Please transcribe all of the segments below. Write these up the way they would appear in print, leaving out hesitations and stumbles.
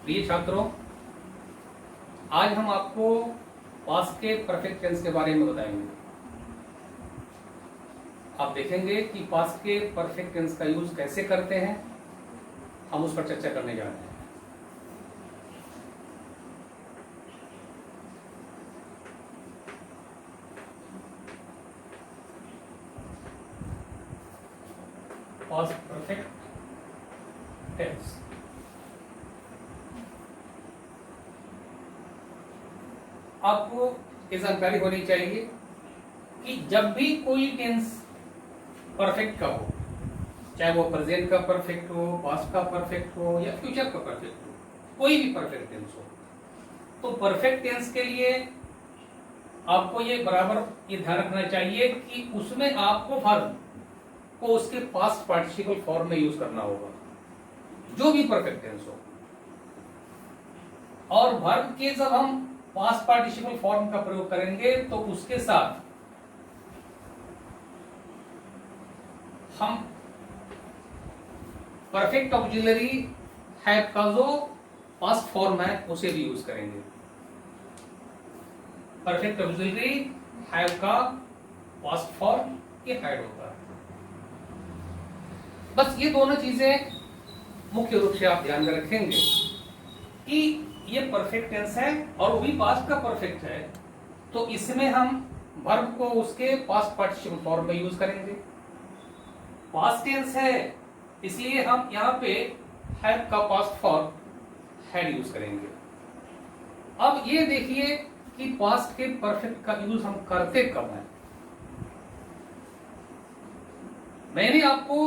प्रिय छात्रों, आज हम आपको पास्ट के परफेक्ट टेंस के बारे में बताएंगे। आप देखेंगे कि पास्ट के परफेक्ट टेंस का यूज कैसे करते हैं, हम उस पर चर्चा करने जा रहे हैं। Past perfect tense. आपको ये जानकारी होनी चाहिए कि जब भी कोई टेंस परफेक्ट का हो, चाहे वो प्रेजेंट का परफेक्ट हो, पास्ट का परफेक्ट हो या फ्यूचर का परफेक्ट हो, कोई भी परफेक्ट टेंस हो, तो परफेक्ट टेंस के लिए आपको ये बराबर ये ध्यान रखना चाहिए कि उसमें आपको वर्ब को उसके पास्ट पार्टिसिपल फॉर्म में यूज करना होगा, जो भी परफेक्ट टेंस हो। और वर्ब के जब हम पास्ट पार्टिसिपल फॉर्म का प्रयोग करेंगे तो उसके साथ हम परफेक्ट ऑक्सिलरी हैव का जो पास्ट फॉर्म है उसे भी यूज करेंगे। परफेक्ट ऑक्सिलरी हैव का पास्ट फॉर्म ये हैड होता है। बस ये दोनों चीजें मुख्य रूप से आप ध्यान में रखेंगे कि ये परफेक्ट टेंस है और वो भी पास्ट का परफेक्ट है, तो इसमें हम वर्ब को उसके पास्ट पार्टिसिपल फॉर्म में यूज करेंगे। पास्ट टेंस है इसलिए हम यहाँ पे हैव का पास्ट फॉर्म हैड यूज करेंगे। अब ये देखिए कि पास्ट के परफेक्ट का यूज हम करते कब है। मैंने आपको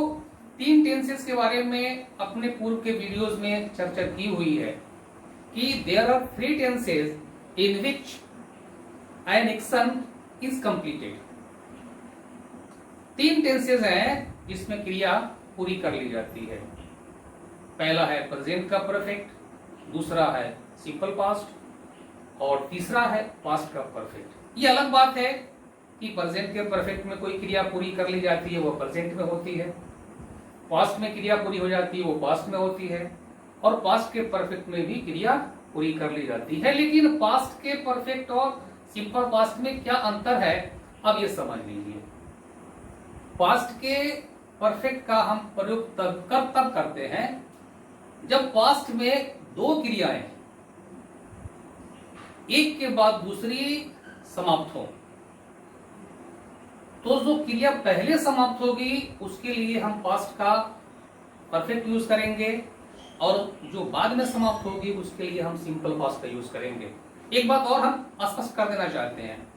3 टेंसेस के बारे में अपने पूर्व के वीडियोस में चर्चा की हुई है कि there are 3 tenses in which an action is completed. 3 tenses हैं जिसमें क्रिया पूरी कर ली जाती है। पहला है प्रेजेंट का परफेक्ट, दूसरा है सिंपल पास्ट और तीसरा है पास्ट का परफेक्ट। ये अलग बात है कि प्रेजेंट के परफेक्ट में कोई क्रिया पूरी कर ली जाती है, वो प्रेजेंट में होती है। पास्ट में क्रिया पूरी हो जाती है, वो पास्ट में होती है। और पास्ट के परफेक्ट में भी क्रिया पूरी कर ली जाती है। लेकिन पास्ट के परफेक्ट और सिंपल पास्ट में क्या अंतर है, अब ये समझ लीजिए। पास्ट के परफेक्ट का हम प्रयोग तब करते हैं जब पास्ट में 2 क्रियाएं एक के बाद दूसरी समाप्त हो। तो जो क्रिया पहले समाप्त होगी उसके लिए हम पास्ट का परफेक्ट यूज करेंगे और जो बाद में समाप्त होगी उसके लिए हम सिंपल पास्ट का यूज करेंगे। एक बात और हम स्पष्ट कर देना चाहते हैं,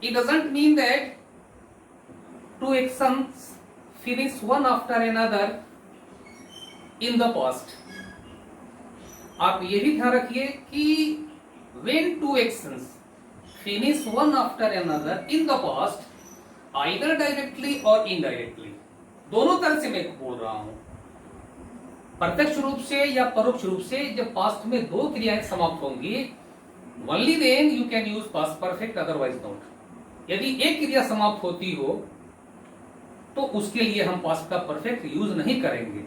it doesn't mean that 2 actions finish one after another in the past. आप ये भी ध्यान रखिए कि when 2 actions finish one after another in the past, either directly or indirectly, दोनों तरह से मैं बोल रहा हूं, प्रत्यक्ष रूप से या परोक्ष रूप से, जब पास्ट में 2 क्रियाएं समाप्त होंगी, only then you can use past perfect, otherwise not। यदि एक क्रिया समाप्त होती हो तो उसके लिए हम पास्ट का परफेक्ट यूज नहीं करेंगे।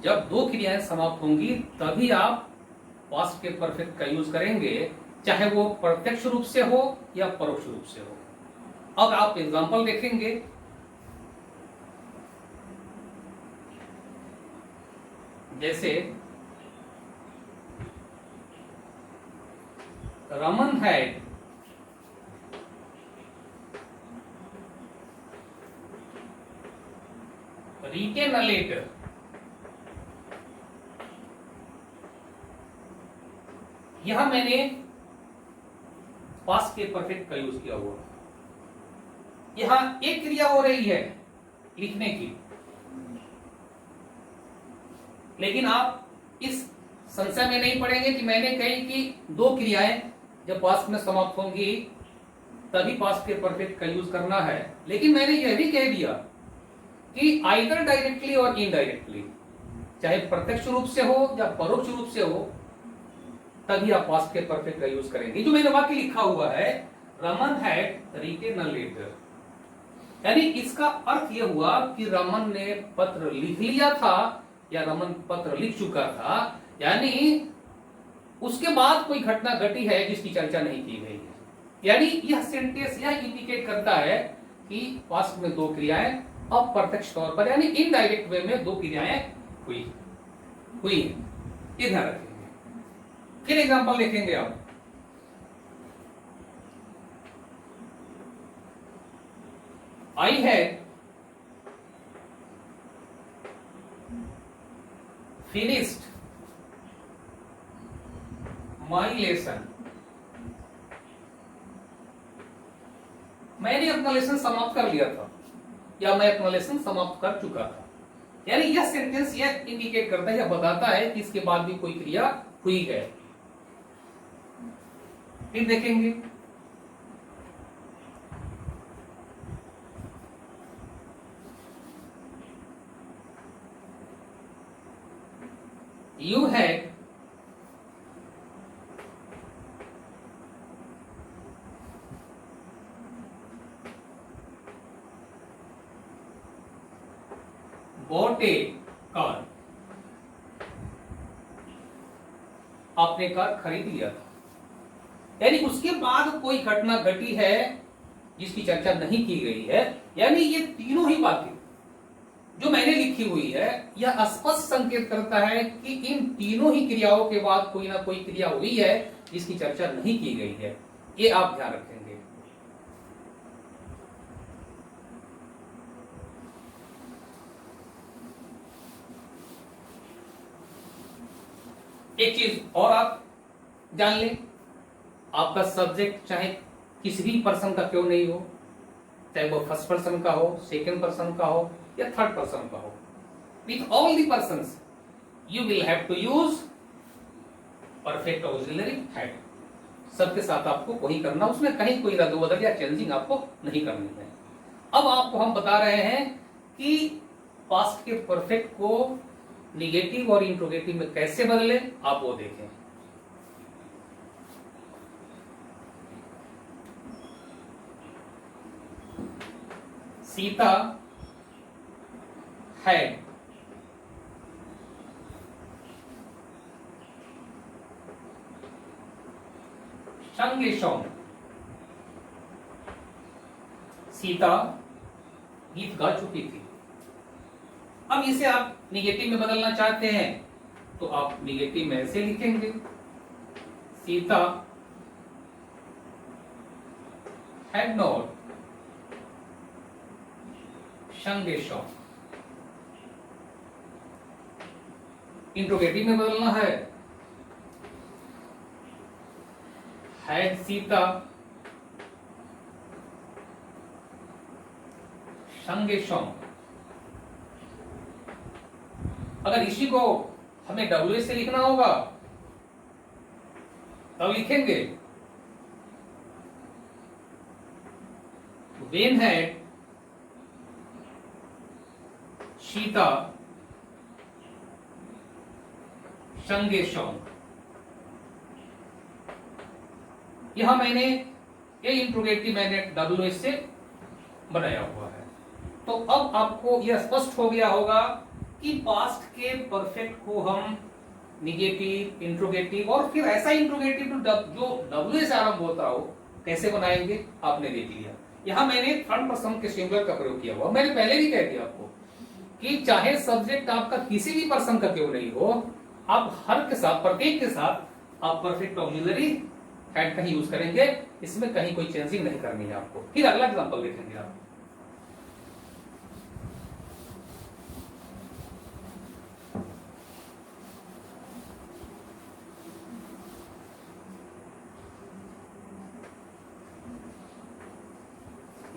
जब 2 क्रियाएं समाप्त होंगी तभी आप पास्ट के परफेक्ट का यूज करेंगे, चाहे वो प्रत्यक्ष रूप से हो या परोक्ष रूप से हो। अब आप एग्जांपल देखेंगे। जैसे Raman had written a letter. यहां मैंने पास्ट के परफेक्ट का यूज किया हुआ। यहां एक क्रिया हो रही है लिखने की, लेकिन आप इस संशय में नहीं पड़ेंगे कि मैंने कही कि 2 क्रियाएं जब पास्ट में समाप्त होंगी तभी पास्ट के परफेक्ट का यूज करना है। लेकिन मैंने यह भी कह दिया कि आइदर डायरेक्टली और इनडायरेक्टली, चाहे प्रत्यक्ष रूप से हो या परोक्ष रूप से हो, तभी आप पास्ट के परफेक्ट का यूज करेंगे। जो मैंने वाक्य लिखा हुआ है, Raman had written a letter, यानी इसका अर्थ यह हुआ कि रमन ने पत्र लिख लिया था या रमन पत्र लिख चुका था, यानी उसके बाद कोई घटना घटी है जिसकी चर्चा नहीं की गई है। यानी यह सेंटेंस यह इंडिकेट करता है कि पास्ट में दो क्रियाएं अप्रत्यक्ष तौर पर यानी इनडायरेक्ट वे में दो क्रियाएं हुई हुई है। ये ध्यान रखेंगे। फिर एग्जांपल देखेंगे आप। I had finished my lesson। मैंने अपना लेसन समाप्त कर लिया था या मैं अपना लेसन समाप्त कर चुका था। यानी यह सेंटेंस यह इंडिकेट करता है या बताता है कि इसके बाद भी कोई क्रिया हुई है। फिर देखेंगे You had bought a car। आपने कार खरीद लिया था। यानी उसके बाद कोई घटना घटी है जिसकी चर्चा नहीं की गई है। यानी ये तीनों ही बातें जो मैंने लिखी हुई है यह स्पष्ट संकेत करता है कि इन तीनों ही क्रियाओं के बाद कोई ना कोई क्रिया हुई है जिसकी चर्चा नहीं की गई है। ये आप ध्यान रखेंगे। एक चीज और आप जान लें, आपका सब्जेक्ट चाहे किसी भी पर्सन का क्यों नहीं हो, चाहे वो फर्स्ट पर्सन का हो, सेकंड पर्सन का हो या थर्ड पर्सन का हो, with all the persons you will have to use perfect auxiliary had. सबके साथ आपको वही करना, उसमें कहीं कोई रद्द-बदल या चेंजिंग आपको नहीं करनी है। अब आपको हम बता रहे हैं कि पास्ट के परफेक्ट को निगेटिव और इंट्रोगेटिव में कैसे बदले, आप वो देखें। Sita had sung a song। Sita गीत गा चुकी थी। अब इसे आप निगेटिव में बदलना चाहते हैं तो आप निगेटिव में ऐसे लिखेंगे, Sita had not sung a song। Interrogative में बदलना है, हैड सीता संग ए सॉन्ग। अगर इसी को हमें डब्ल्यू से लिखना होगा तब लिखेंगे वेन हैड सीता संगे सॉन्ग। यहां मैंने ये इंट्रोगेटिव मैंने डब्ल्यू से बनाया हुआ है। तो अब आपको यह स्पष्ट हो गया होगा कि पास्ट के परफेक्ट को हम निगेटिव, इंट्रोगेटिव और फिर ऐसा इंट्रोगेटिव जो डब्ल्यू से आरंभ होता हो कैसे बनाएंगे, आपने देख लिया। यहां मैंने थर्ड पर्सन के सिंगुलर का प्रयोग किया हुआ। मैंने पहले भी कह दिया आपको कि चाहे सब्जेक्ट आपका किसी भी पर्सन का क्यों नहीं हो, आप हर के साथ, प्रत्येक के साथ आप परफेक्ट ऑक्सिलरी हैड का ही यूज करेंगे। इसमें कहीं कोई चेंजिंग नहीं करनी है आपको। फिर अगला एग्जांपल देखेंगे आप।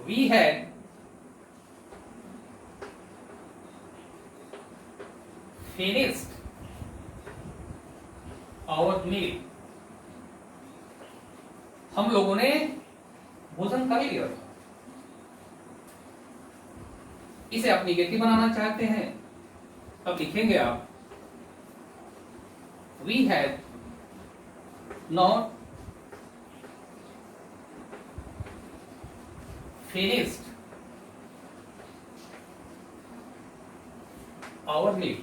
We had finished our meal। हम लोगों ने भोजन कर लिया था। इसे आप निगेटिव बनाना चाहते हैं अब लिखेंगे आप we had not finished our meal।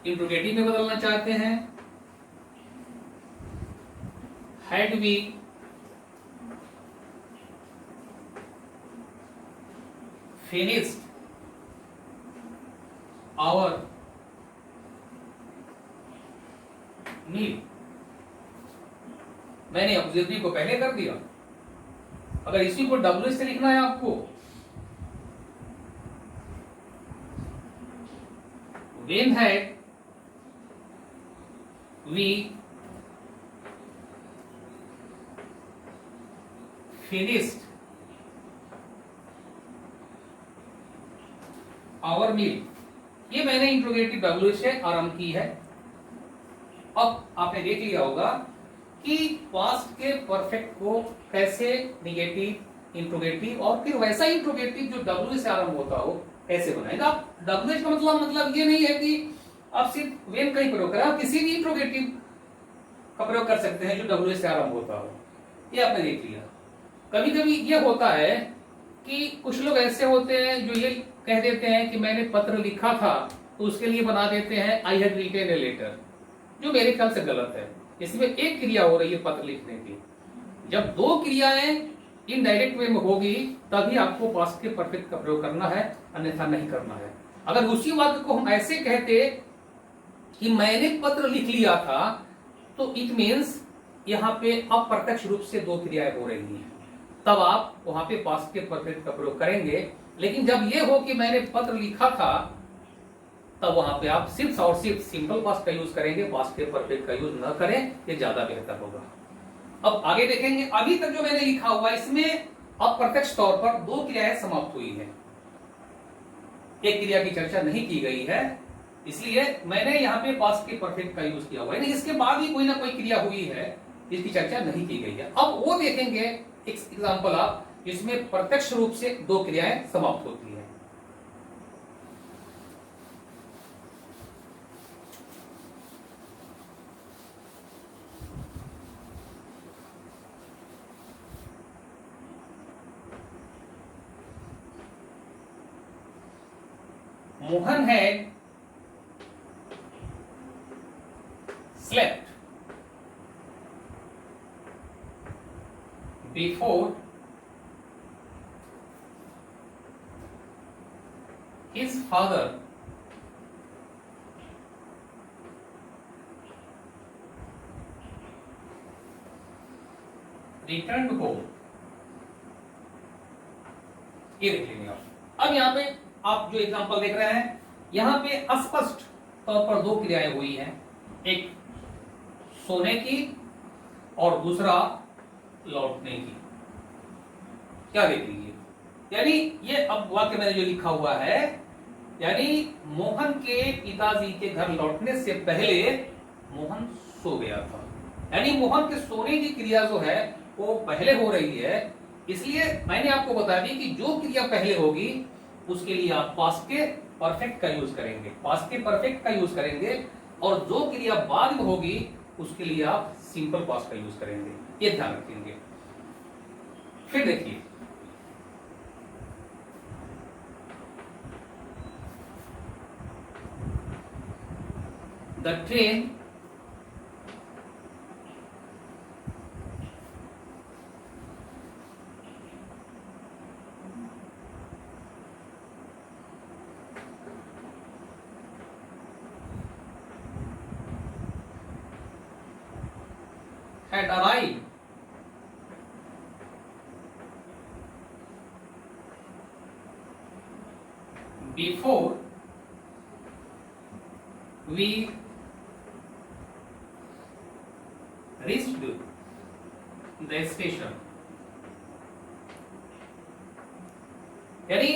Interrogative में बदलना चाहते हैं, हैड वी फिनिश्ड आवर मील। मैंने ऑब्जेक्टिव को पहले कर दिया। अगर इसी को डब्ल्यू से लिखना है आपको, when had we finished our meal, ये मैंने इंट्रोगेटिव डब्ल्यू से आरंभ की है। अब आपने देख लिया होगा कि पास्ट के परफेक्ट को कैसे निगेटिव, इंट्रोगेटिव और फिर वैसा इंट्रोगेटिव जो डब्ल्यू से आरंभ होता हो कैसे बनाएगा। आप डब्ल्यू का मतलब ये नहीं है कि आप सिर्फ वेन का ही प्रयोग करें, आप किसी भी इंट्रोगेटिव का प्रयोग कर सकते हैं जो डब्ल्यू से आरंभ होता हो। ये आपने देख लिया। कभी कभी ये होता है कि कुछ लोग ऐसे होते हैं जो ये कह देते हैं कि मैंने पत्र लिखा था, तो उसके लिए बना देते हैं I had written a letter, जो मेरे ख्याल से गलत है। इसमें एक क्रिया हो रही है पत्र लिखने की। जब दो क्रियाएं इनडायरेक्ट वे में होगी तभी आपको पास्ट के परफेक्ट का प्रयोग करना है, अन्यथा नहीं करना है। अगर उसी वाक्य को हम ऐसे कहते कि मैंने पत्र लिख लिया था, तो इट मीन्स यहाँ पे अप्रत्यक्ष रूप से दो क्रियाएं हो रही हैं, तब आप वहां पे पास्ट के परफेक्ट का प्रयोग करेंगे। लेकिन जब ये हो कि मैंने पत्र लिखा था, तब वहां पे आप सिर्फ और सिर्फ सिंपल पास्ट का यूज करेंगे, पास्ट के परफेक्ट का यूज न करें, ये ज्यादा बेहतर होगा। अब आगे देखेंगे। अभी तक जो मैंने लिखा हुआ है इसमें अप्रत्यक्ष तौर पर दो क्रियाएं समाप्त हुई हैं, एक क्रिया की चर्चा नहीं की गई है, इसलिए मैंने यहाँ पे पास्ट के परफेक्ट का यूज किया हुआ है। इसके बाद भी कोई ना कोई क्रिया हुई है जिसकी चर्चा नहीं की गई है। अब वो देखेंगे एक एग्जाम्पल आप, जिसमें प्रत्यक्ष रूप से दो क्रियाएं समाप्त होती है। Mohan had slept before his father returned home। ये देख लेंगे आप। अब यहाँ पे आप जो एग्जांपल देख रहे हैं, यहां पे स्पष्ट तौर पर दो क्रियाएं हुई हैं, एक सोने की और दूसरा लौटने की। क्या देख लीजिए, यानी ये अब वाक्य मैंने जो लिखा हुआ है, यानी मोहन के पिताजी के घर लौटने से पहले मोहन सो गया था। यानी मोहन के सोने की क्रिया जो है वो पहले हो रही है। इसलिए मैंने आपको बता दी कि जो क्रिया पहले होगी उसके लिए आप पास्ट के परफेक्ट का यूज करेंगे, पास्ट के परफेक्ट का यूज करेंगे, और जो क्रिया बाद में होगी उसके लिए आप सिंपल पास्ट का यूज करेंगे। ये ध्यान रखेंगे। फिर देखिए, the train had arrived before we reached the station। यानी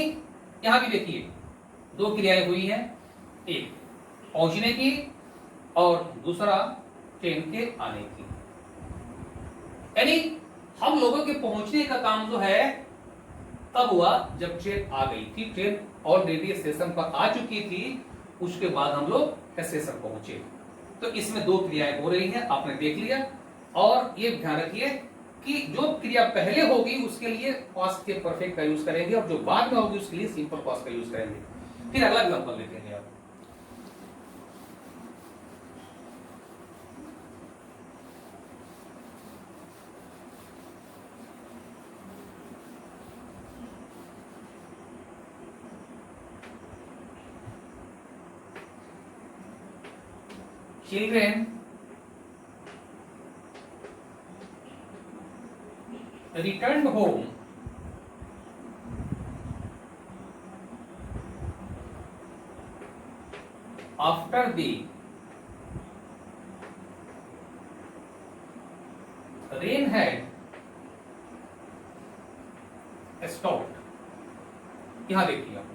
यहां भी देखिए दो क्रियाएं हुई हैं, एक पहुंचने की और दूसरा ट्रेन के आने की। यानी हम लोगों के पहुंचने का काम जो है तब हुआ जब ट्रेन आ गई थी, ट्रेन ऑलरेडी स्टेशन पर आ चुकी थी, उसके बाद हम लोग स्टेशन पहुंचे। तो इसमें दो क्रियाएं हो रही हैं, आपने देख लिया। और ये ध्यान रखिए कि जो क्रिया पहले होगी उसके लिए पास्ट के परफेक्ट का यूज करेंगे, और जो बाद में होगी उसके लिए सिंपल पास्ट का यूज करेंगे। फिर अगला एग्जांपल लेते हैं आप। Children returned home after the rain had stopped। यहां देखिए आप,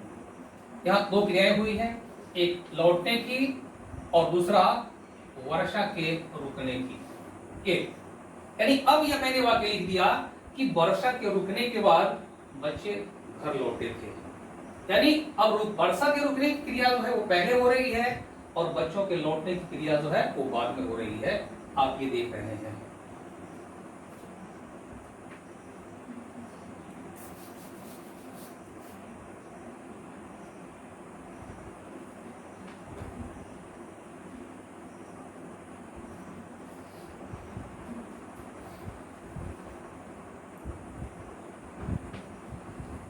यहां दो क्रियाएं हुई हैं, एक लौटने की और दूसरा वर्षा के रुकने की। एक यानी अब यह मैंने वाक्य लिख दिया कि वर्षा के रुकने के बाद बच्चे घर लौटे थे, यानी अब वर्षा के रुकने की क्रिया जो है वो पहले हो रही है और बच्चों के लौटने की क्रिया जो है वो बाद में हो रही है। आप ये देख रहे हैं।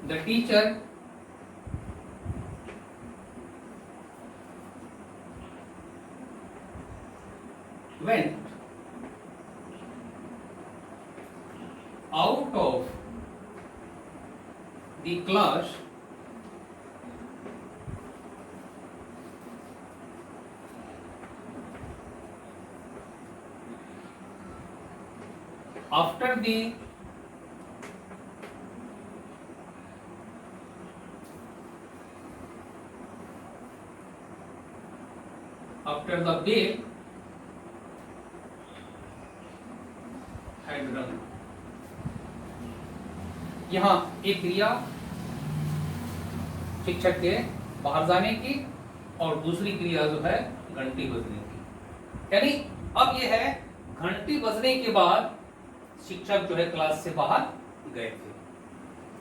The teacher went out of the class after the bell had rung। यहां एक क्रिया शिक्षक के बाहर जाने की और दूसरी क्रिया जो है घंटी बजने की। यानी अब यह है घंटी बजने के बाद शिक्षक जो है क्लास से बाहर गए थे।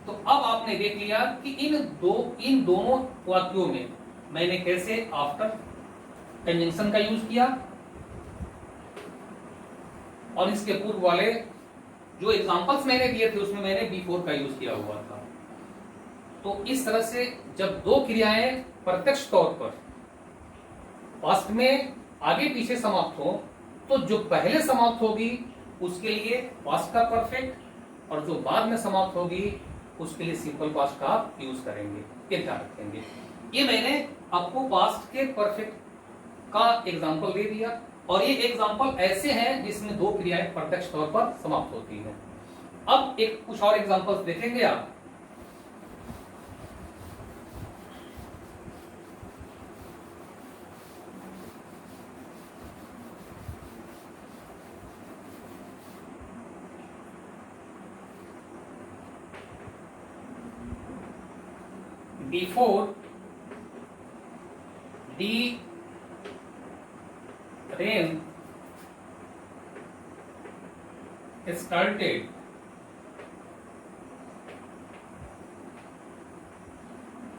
तो अब आपने देख लिया कि इन दोनों वाक्यों में मैंने कैसे आफ्टर कंजंक्शन का यूज किया और इसके पूर्व वाले जो एग्जांपल्स मैंने दिए थे उसमें मैंने बिफोर का यूज किया हुआ था। तो इस तरह से जब दो क्रियाएं प्रत्यक्ष तौर पर पास्ट में आगे पीछे समाप्त हो तो जो पहले समाप्त होगी उसके लिए पास्ट का परफेक्ट और जो बाद में समाप्त होगी उसके लिए सिंपल पास्ट का यूज करेंगे, ये ध्यान रखेंगे। ये मैंने आपको पास्ट के परफेक्ट का एग्जाम्पल दे दिया और ये एग्जाम्पल ऐसे हैं जिसमें दो क्रियाएं प्रत्यक्ष तौर पर समाप्त होती हैं। अब एक कुछ और एग्जाम्पल्स देखेंगे आप। Before the rain started,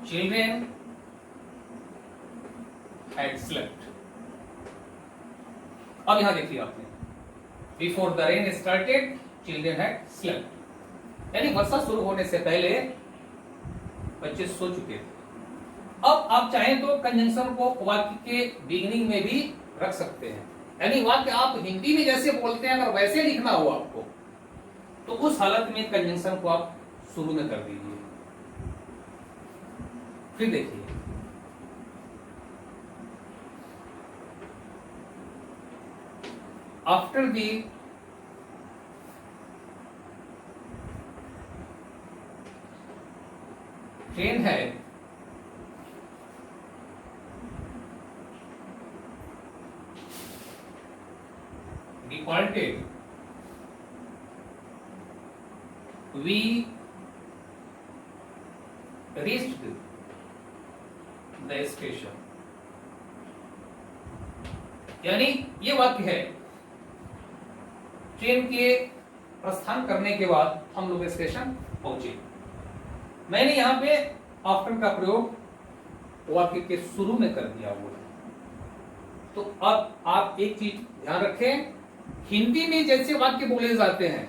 children had slept। अब यहां देखिए आपने, before the rain started children had slept, यानी वर्षा शुरू होने से पहले बच्चे सो चुके थे। अब आप चाहें तो कंजंक्शन को वाक्य के बिगिनिंग में भी रख सकते हैं, यानी वाक्य आप हिंदी में जैसे बोलते हैं अगर वैसे लिखना हो आपको तो उस हालत में कंजंक्शन को आप शुरू में कर दीजिए। फिर देखिए, आफ्टर दी ट्रेन है departed, we reached the station। यानी ये वाक्य है ट्रेन के प्रस्थान करने के बाद हम लोग स्टेशन पहुंचे। मैंने यहां पे आफ्टर का प्रयोग वाक्य के शुरू में कर दिया हुआ है। तो अब आप एक चीज ध्यान रखें, हिंदी में जैसे वाक्य बोले जाते हैं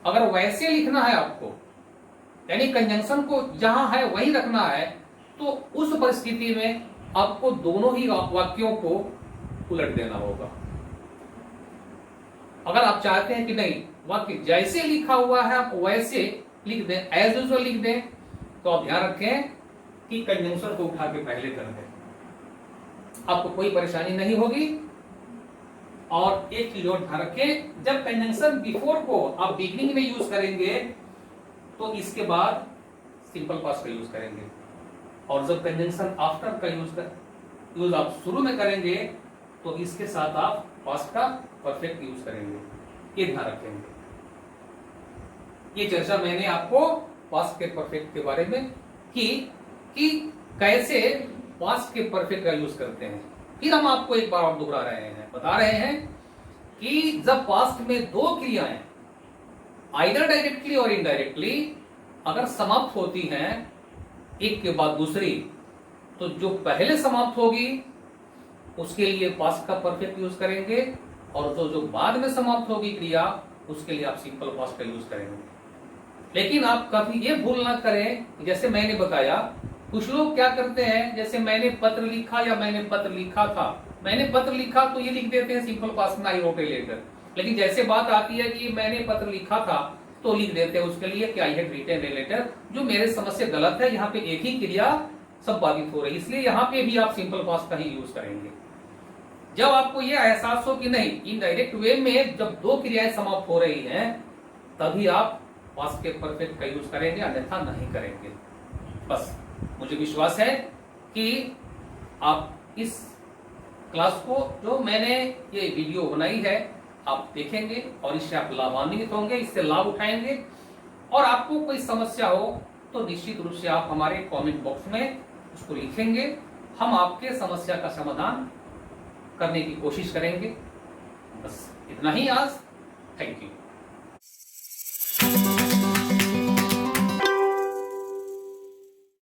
अगर वैसे लिखना है आपको, यानी कंजंक्शन को जहां है वही रखना है, तो उस परिस्थिति में आपको दोनों ही वाक्यों को उलट देना होगा। अगर आप चाहते हैं कि नहीं वाक्य जैसे लिखा हुआ है आप वैसे लिख दें, एज यूजुअल लिख दें, तो आप ध्यान रखें कि कंजंक्शन को उठा के पहले कर दें, आपको कोई परेशानी नहीं होगी। और एक चीज और ध्यान रखें, जब कंजंक्शन बिफोर को आप बिगनिंग में यूज करेंगे तो इसके बाद सिंपल पास्ट का यूज करेंगे, और जब कंजंक्शन आफ्टर का यूज आप शुरू में करेंगे तो इसके साथ आप पास्ट का परफेक्ट यूज करेंगे, ये ध्यान रखेंगे। ये चर्चा मैंने आपको पास्ट के परफेक्ट के बारे में की कि कैसे पास्ट के परफेक्ट का यूज करते हैं। फिर हम आपको एक बार और दोहरा रहे हैं, बता रहे हैं कि जब पास्ट में दो क्रियाएं आइदर डायरेक्टली और इनडायरेक्टली अगर समाप्त होती हैं एक के बाद दूसरी, तो जो पहले समाप्त होगी उसके लिए पास्ट का परफेक्ट यूज करेंगे, और जो बाद में समाप्त होगी क्रिया उसके लिए आप सिंपल पास्ट का यूज करेंगे। लेकिन आप कभी ये भूल ना करें, जैसे मैंने बताया कुछ लोग क्या करते हैं, जैसे मैंने पत्र लिखा या मैंने पत्र लिखा था, मैंने पत्र लिखा तो ये लिख देते हैं सिंपल पास्ट में आई रोट ए लेटर। लेकिन जैसे बात आती है कि मैंने पत्र लिखा था तो लिख देते हैं उसके लिए कि I had written a letter, जो मेरे समझ से गलत है। यहाँ पे एक ही क्रिया सब बाधित हो रही है, इसलिए यहाँ पे भी आप सिंपल पास्ट का ही यूज करेंगे। जब आपको ये एहसास हो कि नहीं इनडायरेक्ट वे में जब दो क्रियाएं समाप्त हो रही हैं तभी आप पास्ट के परफेक्ट का यूज करेंगे, अन्यथा नहीं करेंगे। बस मुझे विश्वास है कि आप इस क्लास को जो मैंने ये वीडियो बनाई है आप देखेंगे और इससे आप लाभान्वित होंगे, इससे लाभ उठाएंगे। और आपको कोई समस्या हो तो निश्चित रूप से आप हमारे कमेंट बॉक्स में उसको लिखेंगे, हम आपके समस्या का समाधान करने की कोशिश करेंगे। बस इतना ही आज। Thank you.